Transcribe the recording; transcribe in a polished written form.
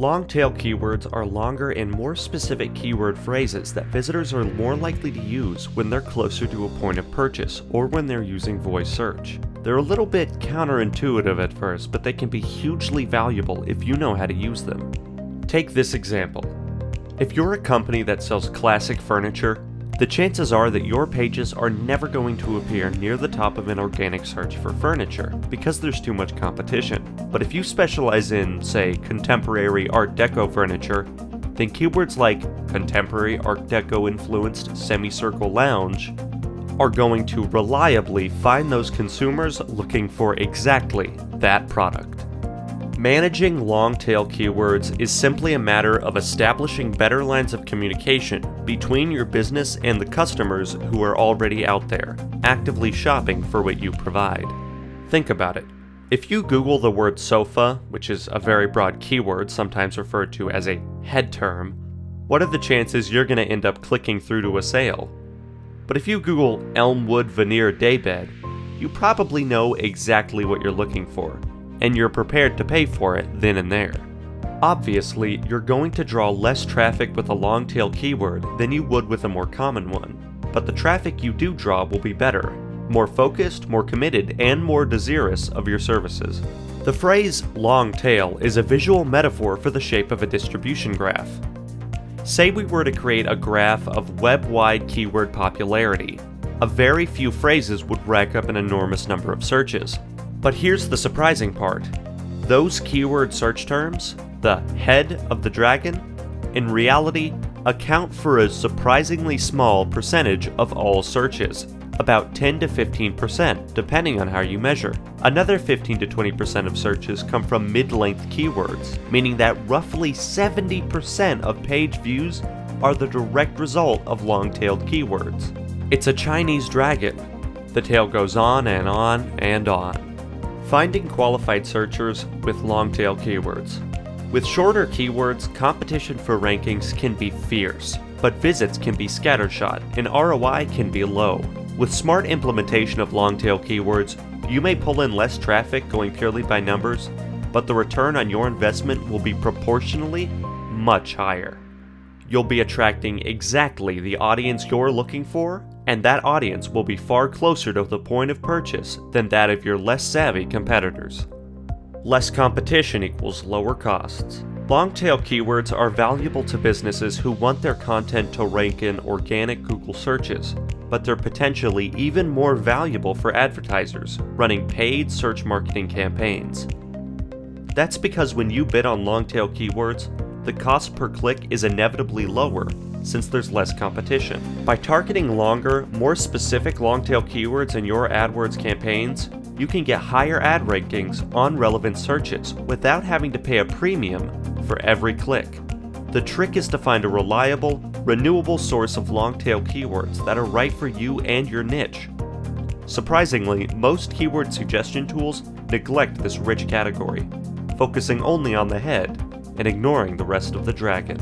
Long-tail keywords are longer and more specific keyword phrases that visitors are more likely to use when they're closer to a point of purchase or when they're using voice search. They're a little bit counterintuitive at first, but they can be hugely valuable if you know how to use them. Take this example. If you're a company that sells classic furniture, the chances are that your pages are never going to appear near the top of an organic search for furniture because there's too much competition. But if you specialize in, say, contemporary Art Deco furniture, then keywords like contemporary Art Deco-influenced semicircle lounge are going to reliably find those consumers looking for exactly that product. Managing long-tail keywords is simply a matter of establishing better lines of communication between your business and the customers who are already out there, actively shopping for what you provide. Think about it. If you Google the word sofa, which is a very broad keyword sometimes referred to as a head term, what are the chances you're going to end up clicking through to a sale? But if you Google Elmwood veneer daybed, you probably know exactly what you're looking for, and you're prepared to pay for it then and there. Obviously, you're going to draw less traffic with a long-tail keyword than you would with a more common one, but the traffic you do draw will be better, more focused, more committed, and more desirous of your services. The phrase long tail is a visual metaphor for the shape of a distribution graph. Say we were to create a graph of web-wide keyword popularity. A very few phrases would rack up an enormous number of searches. But here's the surprising part. Those keyword search terms, the head of the dragon, in reality account for a surprisingly small percentage of all searches, about 10 to 15% depending on how you measure. Another 15 to 20% of searches come from mid-length keywords, meaning that roughly 70% of page views are the direct result of long-tailed keywords. It's a Chinese dragon. The tail goes on and on and on. Finding qualified searchers with long-tail keywords. With shorter keywords, competition for rankings can be fierce, but visits can be scattershot and ROI can be low. With smart implementation of long-tail keywords, you may pull in less traffic going purely by numbers, but the return on your investment will be proportionally much higher. You'll be attracting exactly the audience you're looking for, and that audience will be far closer to the point of purchase than that of your less savvy competitors. Less competition equals lower costs. Long-tail keywords are valuable to businesses who want their content to rank in organic Google searches, but they're potentially even more valuable for advertisers running paid search marketing campaigns. That's because when you bid on long-tail keywords, the cost per click is inevitably lower since there's less competition. By targeting longer, more specific long-tail keywords in your AdWords campaigns, you can get higher ad rankings on relevant searches without having to pay a premium for every click. The trick is to find a reliable, renewable source of long-tail keywords that are right for you and your niche. Surprisingly, most keyword suggestion tools neglect this rich category, focusing only on the head and ignoring the rest of the dragon.